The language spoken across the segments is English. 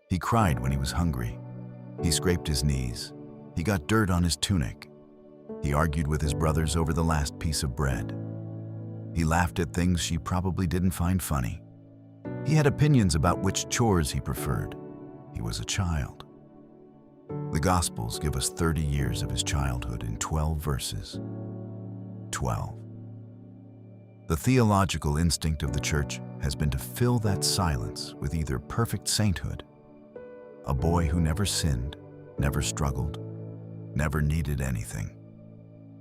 He cried when he was hungry. He scraped his knees. He got dirt on his tunic. He argued with his brothers over the last piece of bread. He laughed at things she probably didn't find funny. He had opinions about which chores he preferred. He was a child. The Gospels give us 30 years of his childhood in 12 verses. 12. The theological instinct of the church has been to fill that silence with either perfect sainthood, a boy who never sinned, never struggled, never needed anything,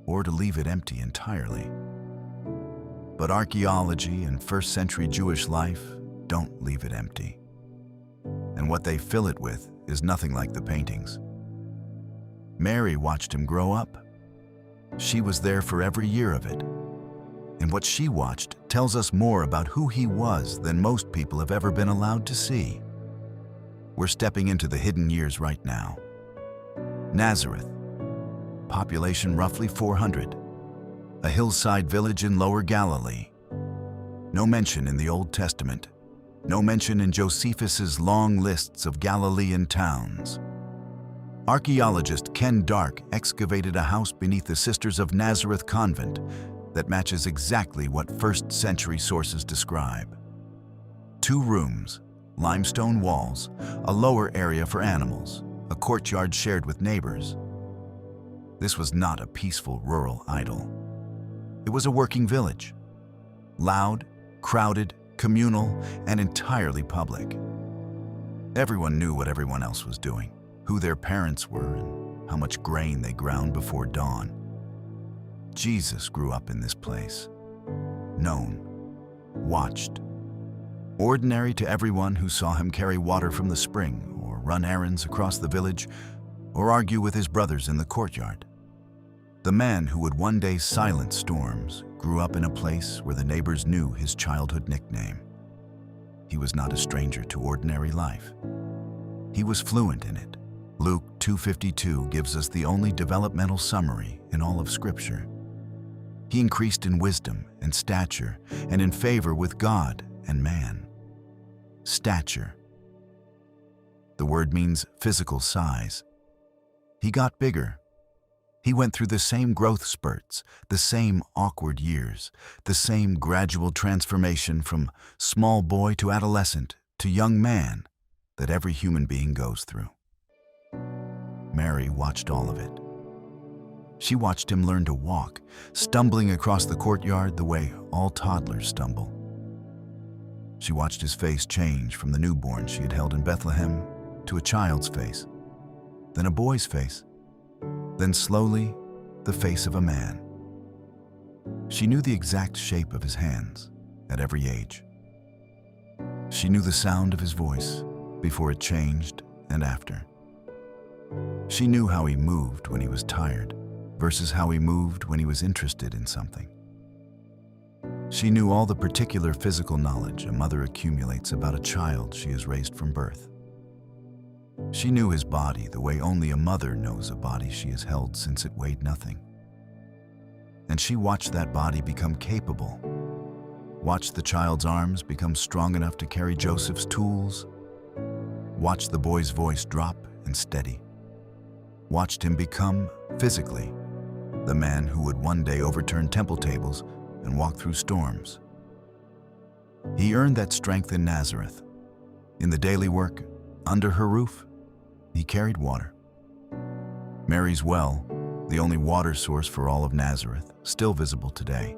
or to leave it empty entirely. But archaeology and first-century Jewish life don't leave it empty. And what they fill it with is nothing like the paintings. Mary watched him grow up. She was there for every year of it. And what she watched tells us more about who he was than most people have ever been allowed to see. We're stepping into the hidden years right now. Nazareth, population roughly 400, a hillside village in Lower Galilee. No mention in the Old Testament, no mention in Josephus's long lists of Galilean towns. Archaeologist Ken Dark excavated a house beneath the Sisters of Nazareth convent that matches exactly what first-century sources describe. 2 rooms, limestone walls, a lower area for animals, a courtyard shared with neighbors. This was not a peaceful rural idyll. It was a working village. Loud, crowded, communal, and entirely public. Everyone knew what everyone else was doing, who their parents were, and how much grain they ground before dawn. Jesus grew up in this place. Known, watched. Ordinary to everyone who saw him carry water from the spring, or run errands across the village, or argue with his brothers in the courtyard. The man who would one day silence storms grew up in a place where the neighbors knew his childhood nickname. He was not a stranger to ordinary life. He was fluent in it. Luke 2:52 gives us the only developmental summary in all of Scripture. He increased in wisdom and stature and in favor with God and man. Stature. The word means physical size. He got bigger. He went through the same growth spurts, the same awkward years, the same gradual transformation from small boy to adolescent to young man that every human being goes through. Mary watched all of it. She watched him learn to walk, stumbling across the courtyard the way all toddlers stumble. She watched his face change from the newborn she had held in Bethlehem to a child's face, then a boy's face, then slowly the face of a man. She knew the exact shape of his hands at every age. She knew the sound of his voice before it changed and after. She knew how he moved when he was tired versus how he moved when he was interested in something. She knew all the particular physical knowledge a mother accumulates about a child she has raised from birth. She knew his body the way only a mother knows a body she has held since it weighed nothing. And she watched that body become capable, watched the child's arms become strong enough to carry Joseph's tools, watched the boy's voice drop and steady, watched him become, physically, the man who would one day overturn temple tables and walk through storms. He earned that strength in Nazareth. In the daily work, under her roof, he carried water. Mary's well, the only water source for all of Nazareth, still visible today,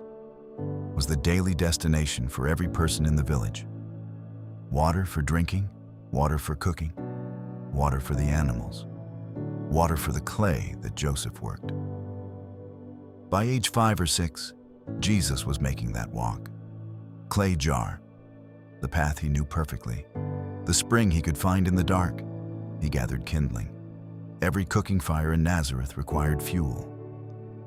was the daily destination for every person in the village. Water for drinking, water for cooking, water for the animals, water for the clay that Joseph worked. By age 5 or 6, Jesus was making that walk. Clay jar, the path he knew perfectly, the spring he could find in the dark. He gathered kindling. Every cooking fire in Nazareth required fuel.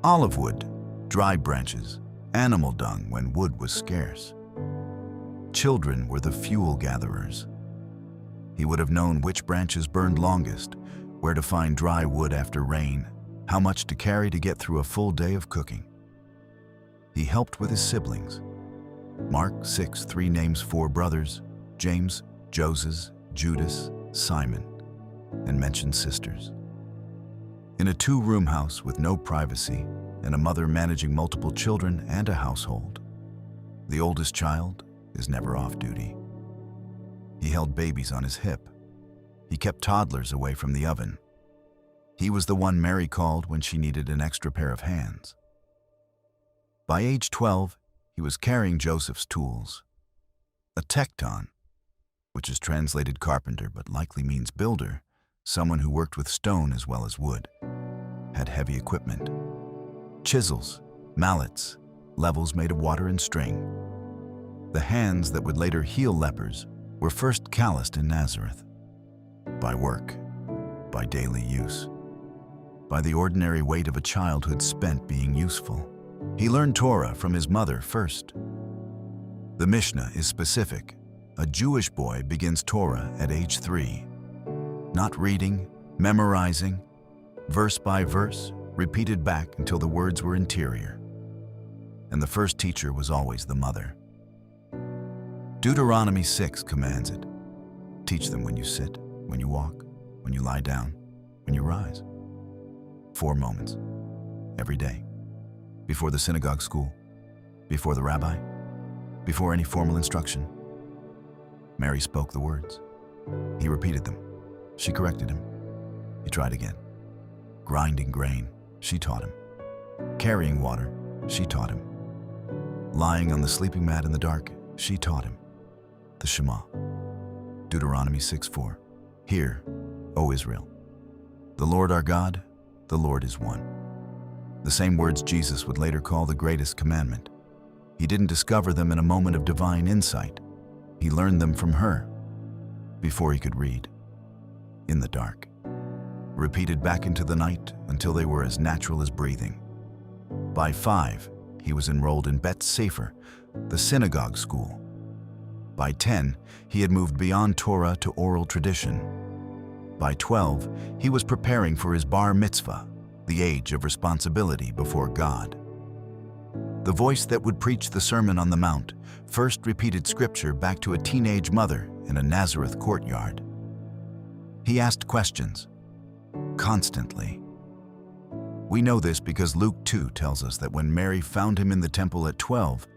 Olive wood, dry branches, animal dung when wood was scarce. Children were the fuel gatherers. He would have known which branches burned longest, where to find dry wood after rain, how much to carry to get through a full day of cooking. He helped with his siblings. Mark 6:3 names 4 brothers: James, Joses, Judas, Simon, and mentioned sisters. In a two-room house with no privacy and a mother managing multiple children and a household, the oldest child is never off duty. He held babies on his hip. He kept toddlers away from the oven. He was the one Mary called when she needed an extra pair of hands. By age 12, he was carrying Joseph's tools. A tekton, which is translated carpenter but likely means builder, someone who worked with stone as well as wood, had heavy equipment. Chisels, mallets, levels made of water and string. The hands that would later heal lepers were first calloused in Nazareth. By work, by daily use, by the ordinary weight of a childhood spent being useful. He learned Torah from his mother first. The Mishnah is specific. A Jewish boy begins Torah at age 3. Not reading, memorizing, verse by verse, repeated back until the words were interior. And the first teacher was always the mother. Deuteronomy 6 commands it. Teach them when you sit, when you walk, when you lie down, when you rise. 4 moments, every day. Before the synagogue school, before the rabbi, before any formal instruction. Mary spoke the words. He repeated them. She corrected him. He tried again. Grinding grain, she taught him. Carrying water, she taught him. Lying on the sleeping mat in the dark, she taught him. The Shema. Deuteronomy 6:4. Hear, O Israel, the Lord our God, the Lord is one. The same words Jesus would later call the greatest commandment. He didn't discover them in a moment of divine insight. He learned them from her, before he could read, in the dark, repeated back into the night until they were as natural as breathing. By 5, he was enrolled in Bet Sefer, the synagogue school. By 10, he had moved beyond Torah to oral tradition. By 12, he was preparing for his bar mitzvah, the age of responsibility before God. The voice that would preach the Sermon on the Mount first repeated scripture back to a teenage mother in a Nazareth courtyard. He asked questions, constantly. We know this because Luke 2 tells us that when Mary found him in the temple at 12,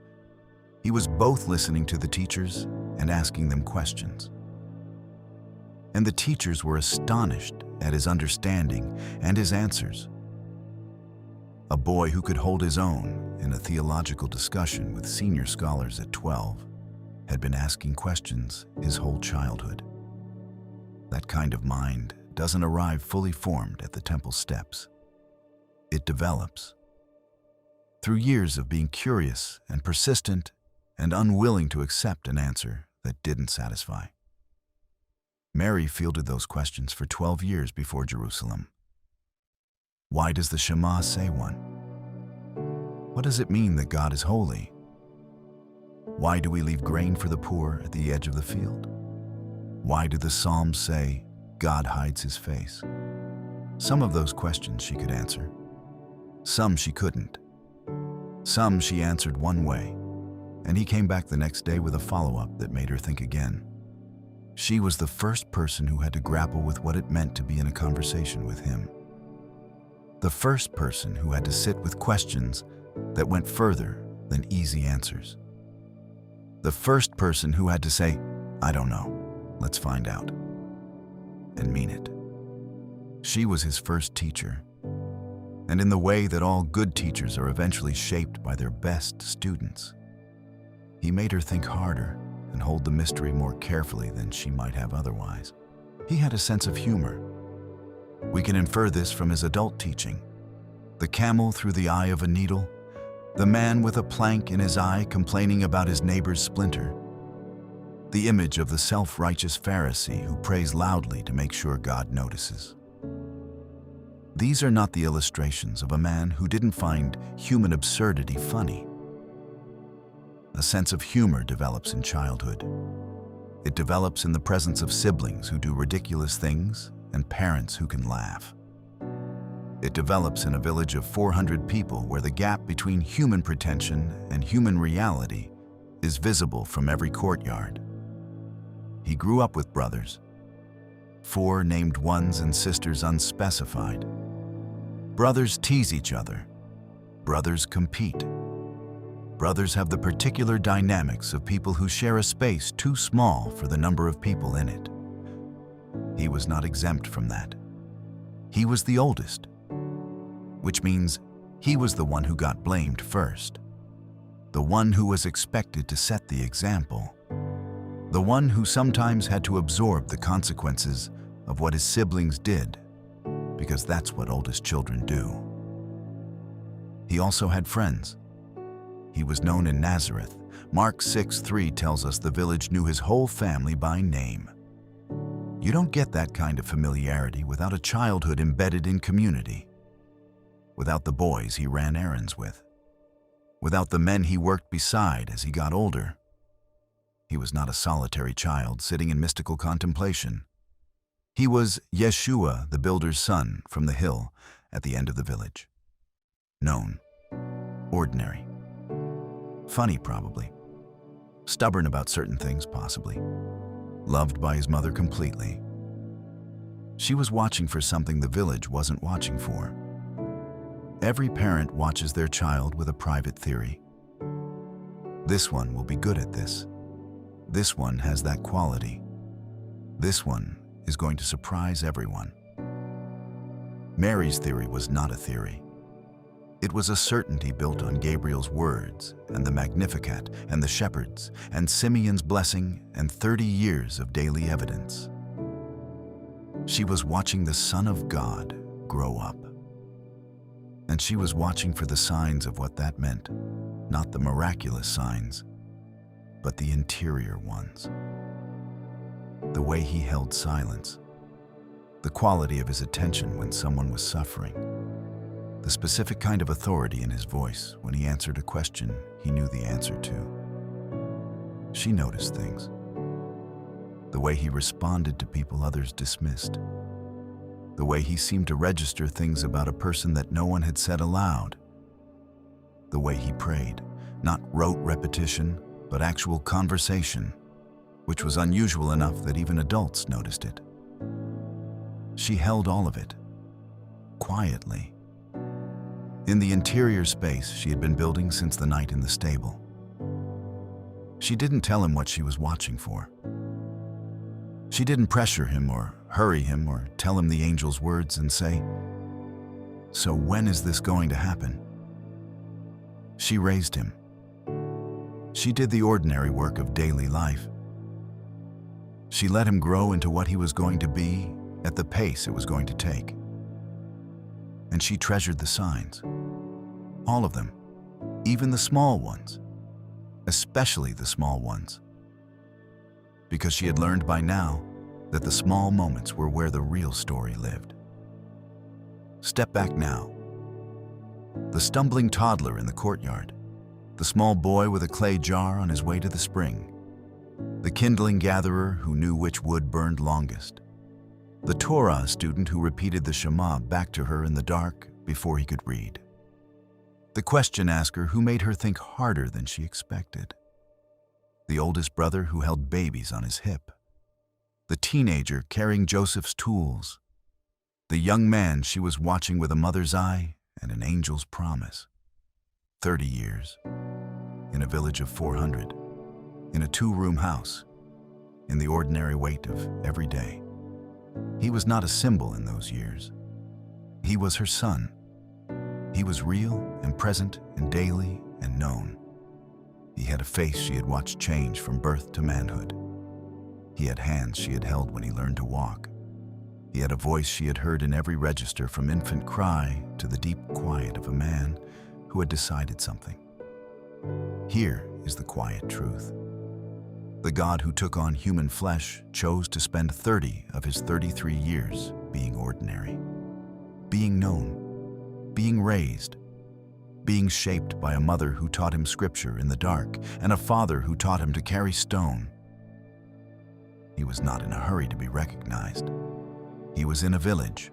he was both listening to the teachers and asking them questions. And the teachers were astonished at his understanding and his answers. A boy who could hold his own in a theological discussion with senior scholars at 12 had been asking questions his whole childhood. That kind of mind doesn't arrive fully formed at the temple steps. It develops. Through years of being curious and persistent and unwilling to accept an answer that didn't satisfy. Mary fielded those questions for 12 years before Jerusalem. Why does the Shema say one? What does it mean that God is holy? Why do we leave grain for the poor at the edge of the field? Why do the Psalms say, God hides his face? Some of those questions she could answer. Some she couldn't. Some she answered one way, and he came back the next day with a follow-up that made her think again. She was the first person who had to grapple with what it meant to be in a conversation with him. The first person who had to sit with questions that went further than easy answers. The first person who had to say, I don't know, let's find out, and mean it. She was his first teacher, and in the way that all good teachers are eventually shaped by their best students, he made her think harder and hold the mystery more carefully than she might have otherwise. He had a sense of humor. We can infer this from his adult teaching. The camel through the eye of a needle, the man with a plank in his eye complaining about his neighbor's splinter, the image of the self-righteous Pharisee who prays loudly to make sure God notices. These are not the illustrations of a man who didn't find human absurdity funny. A sense of humor develops in childhood. It develops in the presence of siblings who do ridiculous things and parents who can laugh. It develops in a village of 400 people where the gap between human pretension and human reality is visible from every courtyard. He grew up with brothers. 4 named ones and sisters unspecified. Brothers tease each other. Brothers compete. Brothers have the particular dynamics of people who share a space too small for the number of people in it. He was not exempt from that. He was the oldest, which means he was the one who got blamed first, the one who was expected to set the example, the one who sometimes had to absorb the consequences of what his siblings did, because that's what oldest children do. He also had friends. He was known in Nazareth. Mark 6:3 tells us the village knew his whole family by name. You don't get that kind of familiarity without a childhood embedded in community, without the boys he ran errands with, without the men he worked beside as he got older. He was not a solitary child sitting in mystical contemplation. He was Yeshua, the builder's son, from the hill at the end of the village. Known, ordinary, funny probably, stubborn about certain things possibly, loved by his mother completely. She was watching for something the village wasn't watching for. Every parent watches their child with a private theory. This one will be good at this. This one has that quality. This one is going to surprise everyone. Mary's theory was not a theory. It was a certainty built on Gabriel's words and the Magnificat and the shepherds and Simeon's blessing and 30 years of daily evidence. She was watching the Son of God grow up. And she was watching for the signs of what that meant, not the miraculous signs, but the interior ones. The way he held silence, the quality of his attention when someone was suffering, the specific kind of authority in his voice when he answered a question he knew the answer to. She noticed things. The way he responded to people others dismissed. The way he seemed to register things about a person that no one had said aloud. The way he prayed, not rote repetition, but actual conversation, which was unusual enough that even adults noticed it. She held all of it, quietly, in the interior space she had been building since the night in the stable. She didn't tell him what she was watching for. She didn't pressure him or hurry him or tell him the angel's words and say, "So when is this going to happen?" She raised him. She did the ordinary work of daily life. She let him grow into what he was going to be at the pace it was going to take. And she treasured the signs, all of them, even the small ones, especially the small ones, because she had learned by now that the small moments were where the real story lived. Step back now. The stumbling toddler in the courtyard, the small boy with a clay jar on his way to the spring, the kindling gatherer who knew which wood burned longest, the Torah student who repeated the Shema back to her in the dark before he could read, the question asker who made her think harder than she expected, the oldest brother who held babies on his hip, the teenager carrying Joseph's tools, the young man she was watching with a mother's eye and an angel's promise. 30 years, in a village of 400, in a 2-room house, in the ordinary weight of every day. He was not a symbol in those years. He was her son. He was real and present and daily and known. He had a face she had watched change from birth to manhood. He had hands she had held when he learned to walk. He had a voice she had heard in every register from infant cry to the deep quiet of a man who had decided something. Here is the quiet truth. The God who took on human flesh chose to spend 30 of his 33 years being ordinary, being known, being raised, being shaped by a mother who taught him scripture in the dark and a father who taught him to carry stone. He was not in a hurry to be recognized. He was in a village,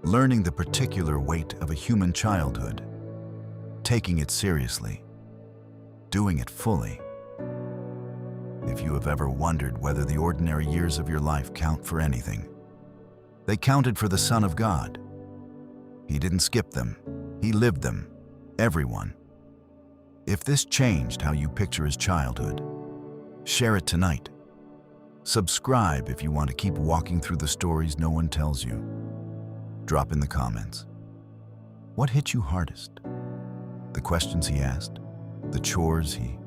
learning the particular weight of a human childhood, taking it seriously, doing it fully. If you have ever wondered whether the ordinary years of your life count for anything, They counted for the Son of God. He didn't skip them. He lived them. Everyone. If this changed how you picture his childhood, share it tonight. Subscribe if you want to keep walking through the stories no one tells you. Drop in the comments. What hit you hardest? The questions he asked? The chores he